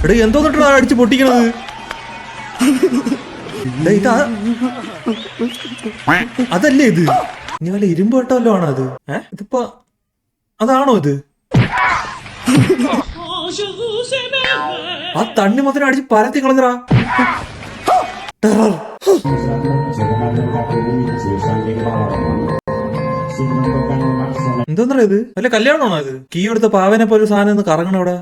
എടാ എന്തോന്നിട്ടാ അടിച്ച് പൊട്ടിക്കണത്? ഇതാ അതല്ലേ ഇത്? ഇനി വല്ല ഇരുമ്പ് കേട്ടല്ലോ ആണോ അത്? ഇതിപ്പോ അതാണോ ഇത്? ആ തണ്ണി മൊത്തം അടിച്ച് പരത്തി കളഞ്ഞറാ. എന്തോന്നാ ഇത്? വല്ല കല്യാണമാണോ ഇത്? കീ എടുത്ത പാവനെ പോലെ സാധനം ഒന്ന് കറങ്ങണം അവിടെ.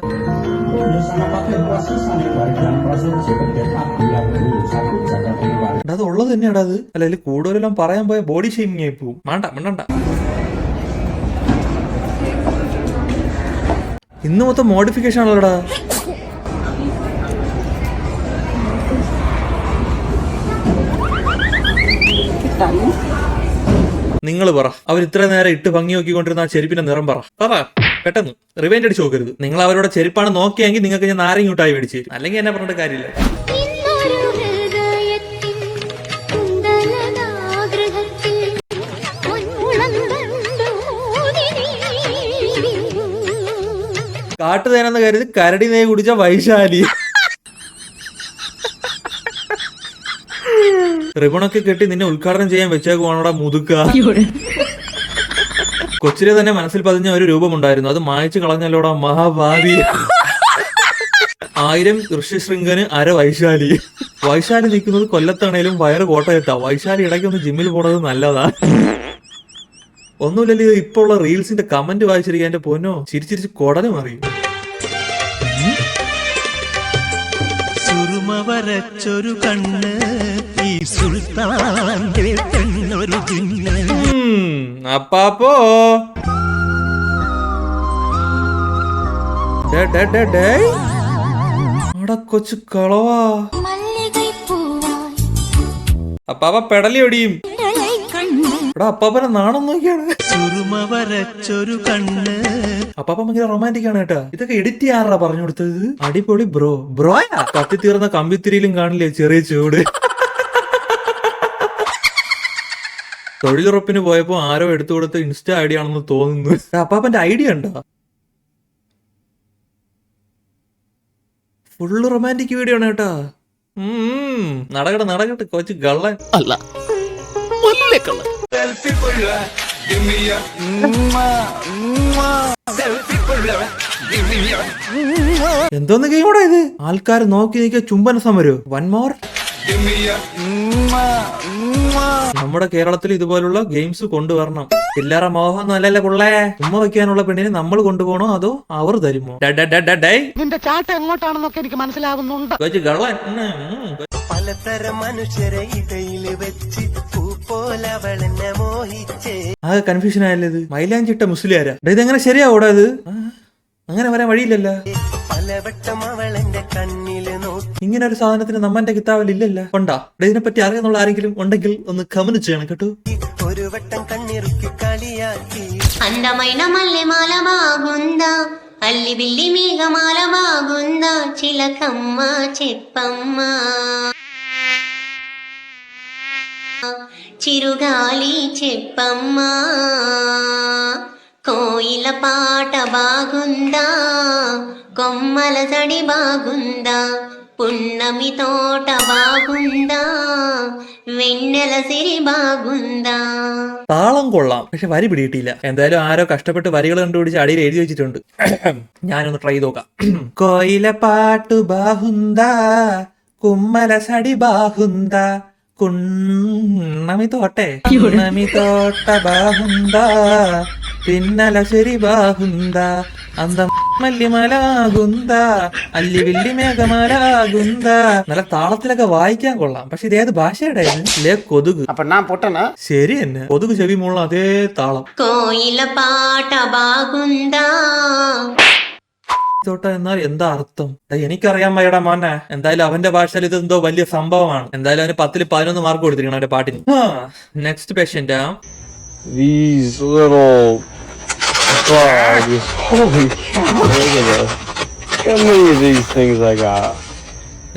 അത് ഉള്ളത് തന്നെയാടാ അത്. അല്ല കൂടുതലെല്ലാം പറയാൻ പോയ ബോഡി ഷെയ്മിങ് ആയി പോവും. വേണ്ട മിണ്ടണ്ട. ഇന്ന് മൊത്തം മോഡിഫിക്കേഷൻ ആണല്ലോടാ. നിങ്ങൾ പറ, അവർ ഇത്ര നേരം ഇട്ട് ഭംഗി നോക്കിക്കൊണ്ടിരുന്ന ആ ചെരുപ്പിന്റെ നിറം പറ പെട്ടെന്ന്. റിവൈൻഡ് അടിച്ച് നോക്കരുത്. നിങ്ങൾ അവരുടെ ചെരുപ്പാണ് നോക്കിയെങ്കിൽ നിങ്ങൾക്ക് ഞാൻ നാരങ്ങ മിഠായി മേടിച്ചു തരും. അല്ലെങ്കിൽ എന്നെ പറഞ്ഞിട്ട് കാര്യമില്ല. കാട്ടുതേനെന്ന് കരുതി കരടി നെയ്യ് കുടിച്ച വൈശാലി. റിബണൊക്കെ കെട്ടി നിന്നെ ഉദ്ഘാടനം ചെയ്യാൻ വെച്ചേക്കുവാണോടാ മുതുക്ക. കൊച്ചിലെ തന്നെ മനസ്സിൽ പതിഞ്ഞ ഒരു രൂപമുണ്ടായിരുന്നു, അത് മായച്ചു കളഞ്ഞല്ലോടാ മഹാഭാവി. 1000 ഋഷ്യശൃംഗന് അര വൈശാലി. വൈശാലി നിൽക്കുന്നത് കൊല്ലത്താണേലും വയറ് കോട്ടയത്താ. വൈശാലി ഇടയ്ക്കൊന്ന് ജിമ്മിൽ പോണത് നല്ലതാ. ഒന്നുമില്ലല്ലോ ഇപ്പൊ ഉള്ള റീൽസിന്റെ കമന്റ് വായിച്ചിരിക്കാൻ എന്റെ പൊന്നോ ചിരിച്ചിരിച്ച് കൊടലും അറിയും. വരച്ചൊരു കണ്ണ് ഈ സുൽത്താന്റെ പെണ്ണൊരു അപ്പാപ്പോ കൊച്ചു കളവാ. അപ്പാപ്പ പെടലി ഒടിയും. അപ്പാപ്പനെ നാണം നോക്കിയാണ്. വരച്ചൊരു കണ്ണ്. അപ്പാപ്പ ഭയങ്കര റൊമാൻറ്റിക് ആണ് കേട്ടാ. ഇതൊക്കെ എഡിറ്റ് ചെയ്യാറാ പറഞ്ഞു കൊടുത്തത്. അടിപൊളി ബ്രോയാ. കത്തിത്തീർന്ന കമ്പിത്തിരിയിലും കാണില്ലേ ചെറിയ ചൂട്. തൊഴിലുറപ്പിന് പോയപ്പോ ആരോ എടുത്തു കൊടുത്ത ഇൻസ്റ്റാ ഐഡിയ ആണെന്ന് തോന്നുന്നു. അപ്പാപ്പന്റെ ഐഡിയ ഉണ്ടോ? ഫുള്ള് റൊമാൻറ്റിക് വീഡിയോ ആണ് കേട്ടാ. നടക്കട്ടെ കൊച്ചു കള്ളൻ അല്ല. എന്തോന്ന് ഗെയിമോടാ ഇത്? ആൾക്കാർ നോക്കി നിൽക്കുക ചുംബന സമരോ. One more. നമ്മുടെ കേരളത്തിൽ ഇതുപോലുള്ള ഗെയിംസ് കൊണ്ടുവരണം. പിള്ളേറെ മോഹം അല്ലല്ലേ പിള്ളേ. ഉമ്മ വയ്ക്കാനുള്ള പെണ്ണിനെ നമ്മൾ കൊണ്ടുപോകണോ അതോ അവർ തരുമോ? നിന്റെ ചാട്ട എങ്ങോട്ടാണെന്നൊക്കെ എനിക്ക് മനസ്സിലാവുന്നുണ്ട്. പലതരം മനുഷ്യരെ ഇടയിൽ വെച്ച് ആകെ കൺഫ്യൂഷൻ ആയല്ലേ ഇത്. മൈലാഞ്ചിട്ട മുസ്ലിയാരാ. ഇതെങ്ങനെ ശരിയാവൂടാ ഇത്? അങ്ങനെ വരാൻ വഴിയില്ലല്ലോ. ഇങ്ങനെ ഒരു സാധനത്തിന് നമ്മന്റെ കിതാബിൽ ഇല്ലല്ലോ. കൊണ്ടാ ഇതിനെപ്പറ്റി അറിയാന്നുള്ള ആരെങ്കിലും ഉണ്ടെങ്കിൽ ഒന്ന് കമന്റ് ചെയ്യണം കേട്ടോ. ഒരു വട്ടം കണ്ണിറുക്കി കളിയാക്കി అందమైన మల్లెమాల బాగుందా, అల్లి బిల్లి మేఘమాల బాగుందా, చిలకమ్మ చెప్పమ్మా, చిరుగాలి చెప్పమ్మా, కోయిల పాట బాగుందా, కొమ్మల సడి బాగుందా, పున్నమి తోట బాగుందా, വെണ്ണല സിരി ബാഗുന്താ. താളം കൊള്ളാം, പക്ഷെ വരി പിടിയിട്ടില്ല. എന്തായാലും ആരോ കഷ്ടപ്പെട്ട് വരികൾ കണ്ടുപിടിച്ച് അടിയിൽ എഴുതി വെച്ചിട്ടുണ്ട്. ഞാനൊന്ന് ട്രൈ നോക്കാം. കോയില പാട്ടു ബാഹുന്താ, കുമ്മല സടി ബാഹുന്താ, കുണ്ണമി തോട്ടെ കുണ്ണമി തോട്ട ബാഹുന്താ, പിന്നല ശരി ബാഹുന്താ, അന്തം മല്ലിമലാകുന്ത അല്ലി വില്ലി മേഘമലാകുന്ത. നല്ല താളത്തിലൊക്കെ വായിക്കാൻ കൊള്ളാം, പക്ഷെ ഇതേത് ഭാഷയുടെ ലേ കൊതുക്. ശരി തന്നെ, കൊതുക് ചെവി മുള്ള അതേ താളം. കോയില പാട്ട ബാഗുന്താ തോട്ട എന്നാൽ എന്താ അർത്ഥം? എനിക്കറിയാൻ വയ്യടാ മോനെ. എന്തായാലും അവന്റെ ഭാഷയിൽ ഇത് എന്തോ വലിയ സംഭവമാണ്. എന്തായാലും അവന് 10ൽ 11 മാർക്ക് കൊടുത്തിരിക്കണം അവന്റെ പാട്ടിന്. Next patient. These little bugs. Holy shit, look at this. How many of these things I got?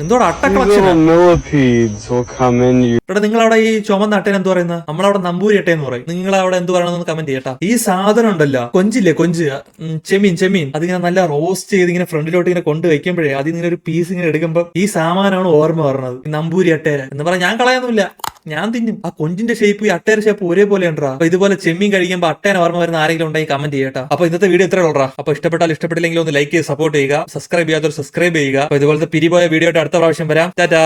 എന്തോടാ അട്ട These collection? little millipedes will come in you. ഇവിടെ നിങ്ങളവിടെ ഈ ചുമന്ന അട്ടേനെ എന്ത് പറയുന്നത്? നമ്മളവിടെ നമ്പൂരി അട്ടയെന്ന് പറയും. നിങ്ങളവിടെ എന്ത് പറയണമെന്ന് കമന്റ് ചെയ്യട്ടാ. ഈ സാധനം ഉണ്ടല്ലോ, കൊഞ്ചില്ലേ, കൊഞ്ച്, ചെമീൻ, അതിങ്ങനെ നല്ല റോസ്റ്റ് ചെയ്ത് ഇങ്ങനെ ഫ്രണ്ടിലോട്ട് ഇങ്ങനെ കൊണ്ട് വെക്കുമ്പോഴേ അതിങ്ങനെ ഒരു പീസ് ഇങ്ങനെ എടുക്കുമ്പോൾ ഈ സാമാനാണ് ഓർമ്മ പറഞ്ഞത്, ഈ നമ്പൂരി അട്ടേര എന്ന് പറഞ്ഞാൽ ഞാൻ കളയൊന്നുമില്ല, ഞാൻ തിന്നും. ആ കൊഞ്ചിന്റെ ഷേപ്പ് ഈ അട്ടേര ഷേപ്പ് ഒരേപോലെ ഉണ്ടാ. അപ്പൊ ഇതുപോലെ ചെമ്മീൻ കഴിക്കുമ്പോൾ അട്ടേനെ ഓർമ്മ വരുന്ന ആരെങ്കിലും ഉണ്ടെങ്കിൽ കമന്റ് ചെയ്യട്ടാ. അപ്പൊ ഇന്നത്തെ വീഡിയോ ഇത്രേ ഉള്ളൂ. അപ്പൊ ഇഷ്ടപ്പെട്ടില്ലെങ്കിൽ ഒന്ന് ലൈക്ക് ചെയ്ത് സപ്പോർട്ട് ചെയ്യുക, സബ്സ്ക്രൈബ് ചെയ്യാത്തവർ സബ്സ്ക്രൈബ് ചെയ്യുക. അപ്പൊ ഇതുപോലത്തെ പിരിപോയ വീഡിയോ ആയിട്ട് അടുത്ത പ്രാവശ്യം വരാം. ടാറ്റാ.